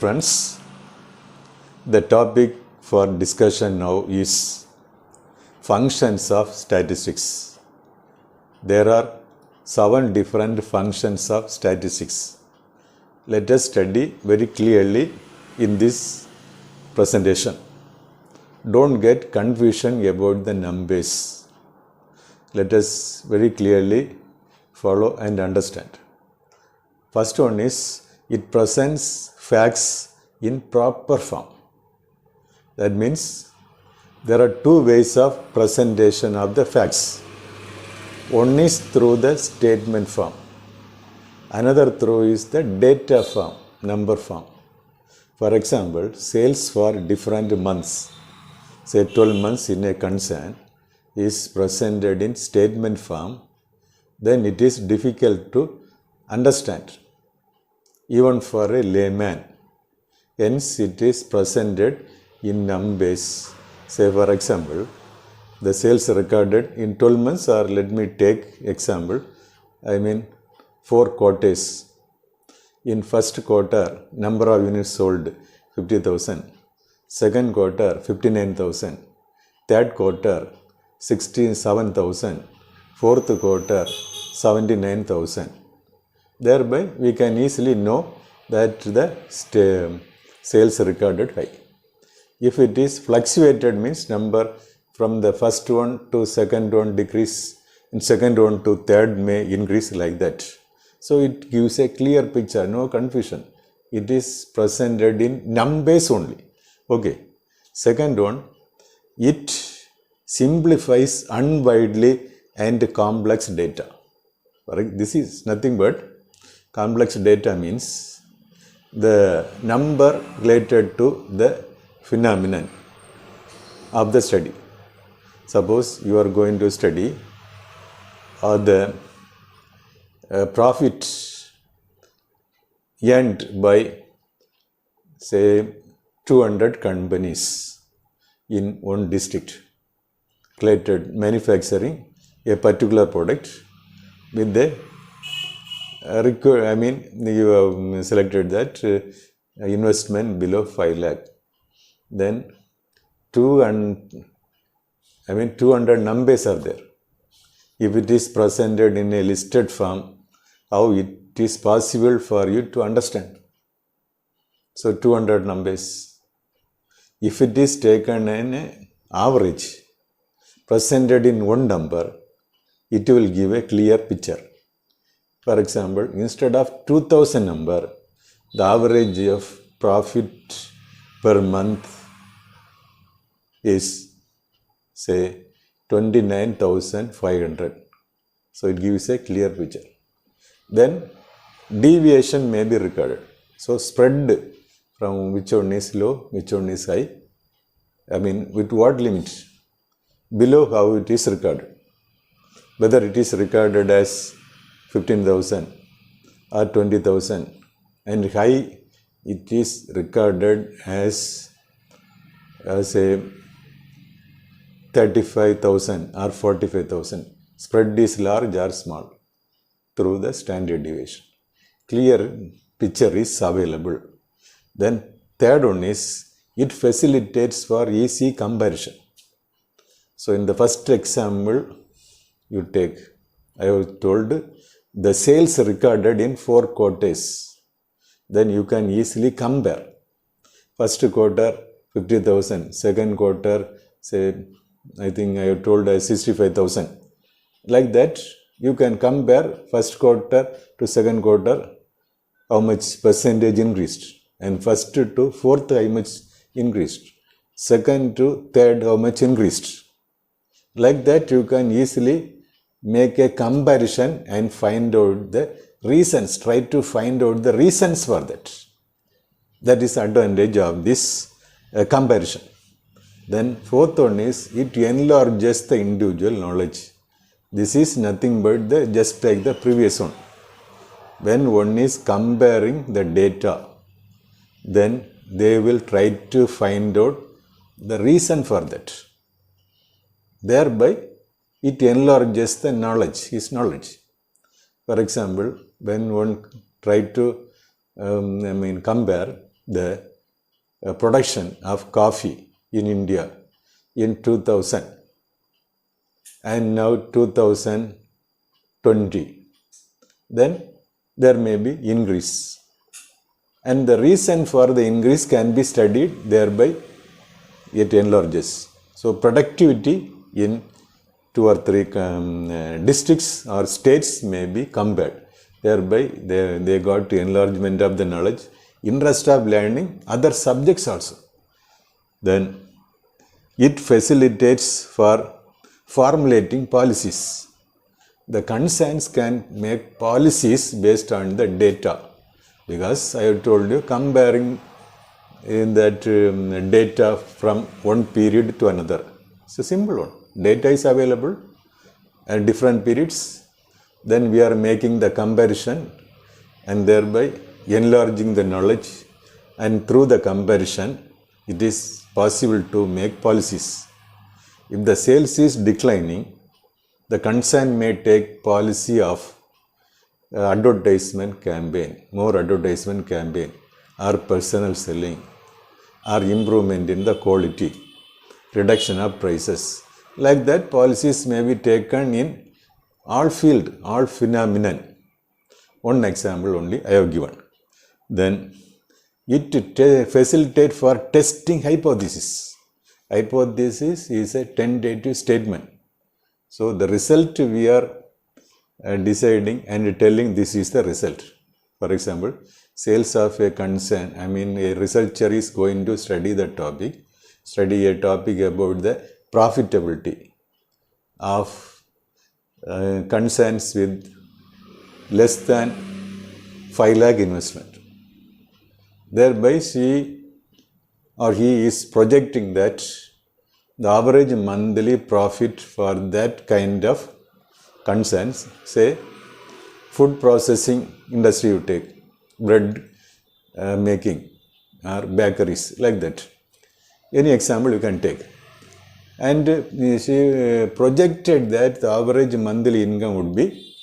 Friends, the topic for discussion now is functions of statistics. There are 7 different functions of statistics. Let us study very clearly in this presentation. Don't get confusion about the numbers. Let us very clearly follow and understand. First one is it presents facts in proper form. That means there are 2 ways of presentation of the facts. One is through the statement form. Another through is the data form, number form. For example, sales for different months, say 12 months in a concern, is presented in statement form, then it is difficult to understand, even for a layman. Hence, it is presented in numbers. Say, for example, the sales recorded in 12 months, or let me take example, 4 quarters. In first quarter, number of units sold 50,000. Second quarter, 59,000. Third quarter, 67,000. Fourth quarter, 79,000. Thereby, we can easily know that the sales recorded high. If it is fluctuated, means number from the first one to second one decrease, and second one to third may increase, like that. So it gives a clear picture, no confusion. It is presented in numbers only. Okay. Second one, it simplifies unwidely and complex data. This is nothing but complex data, means the number related to the phenomenon of the study. Suppose you are going to study the profit earned by, say, 200 companies in one district related manufacturing a particular product with the you have selected that investment below 5 lakh. Then 200 numbers are there. If it is presented in a listed form, how it is possible for you to understand? So 200 numbers. If it is taken in an average, presented in one number, it will give a clear picture. For example, instead of 2000 number, the average of profit per month is, say, 29,500. So it gives a clear picture. Then deviation may be recorded. So spread from which one is low, which one is high. With what limit? Below how it is recorded. Whether it is recorded as 15,000 or 20,000, and high it is recorded as say 35,000 or 45,000. Spread is large or small through the standard deviation. Clear picture is available. Then third one is it facilitates for easy comparison. So in the first example you take, I have told the sales recorded in 4 quarters. Then you can easily compare. First quarter 50,000, second quarter, say, I have told 65,000. Like that, you can compare first quarter to second quarter, how much percentage increased, and first to fourth, how much increased, second to third, how much increased. Like that, you can easily make a comparison and find out the reasons, try to find out the reasons for that. That is the advantage of this comparison. Then fourth one is it enlarges the individual knowledge. This is nothing but just like the previous one. When one is comparing the data, then they will try to find out the reason for that. Thereby, it enlarges the knowledge, his knowledge. For example, when one try to compare the production of coffee in India in 2000 and now 2020, then there may be increase. And the reason for the increase can be studied, thereby it enlarges. So productivity in 2 or 3 districts or states may be compared. Thereby they got enlargement of the knowledge, interest of learning other subjects also. Then it facilitates for formulating policies. The concerns can make policies based on the data, because I have told you, comparing in that data from one period to another. It's a simple one. Data is available at different periods. Then we are making the comparison and thereby enlarging the knowledge. And through the comparison, it is possible to make policies. If the sales is declining, the concern may take policy of advertisement campaign, more advertisement campaign, or personal selling, or improvement in the quality, reduction of prices. Like that, policies may be taken in all field, all phenomenon. One example only I have given. Then it facilitate for testing hypothesis. Hypothesis is a tentative statement. So the result we are deciding and telling this is the result. For example, sales of a concern, a researcher is going to study a topic about the profitability of concerns with less than 5 lakh investment. Thereby she or he is projecting that the average monthly profit for that kind of concerns, say food processing industry you take, bread making or bakeries, like that. Any example you can take. And she projected that the average monthly income would be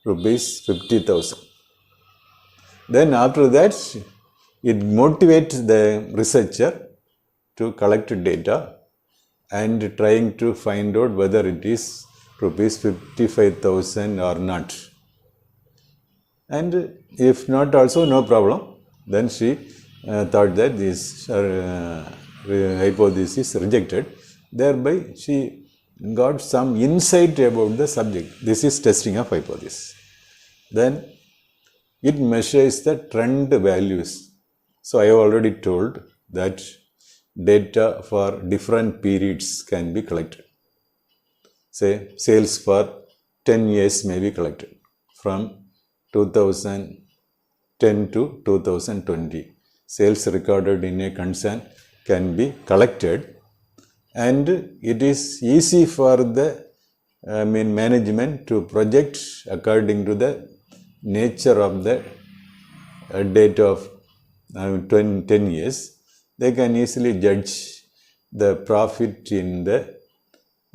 rupees 50,000. Then after that, it motivates the researcher to collect data and trying to find out whether it is rupees 55,000 or not. And if not also, no problem. Then she thought that this hypothesis is rejected. Thereby she got some insight about the subject. This is testing of hypothesis. Then it measures the trend values. So I have already told that data for different periods can be collected. Say sales for 10 years may be collected from 2010 to 2020. Sales recorded in a concern can be collected, and it is easy for the management to project according to the nature of the data of 10 years. They can easily judge the profit in the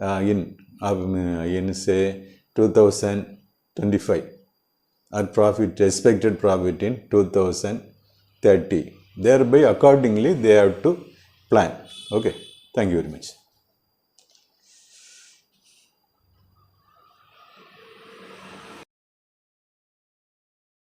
in say 2025, or expected profit in 2030. Thereby accordingly they have to plan. Okay, thank you very much.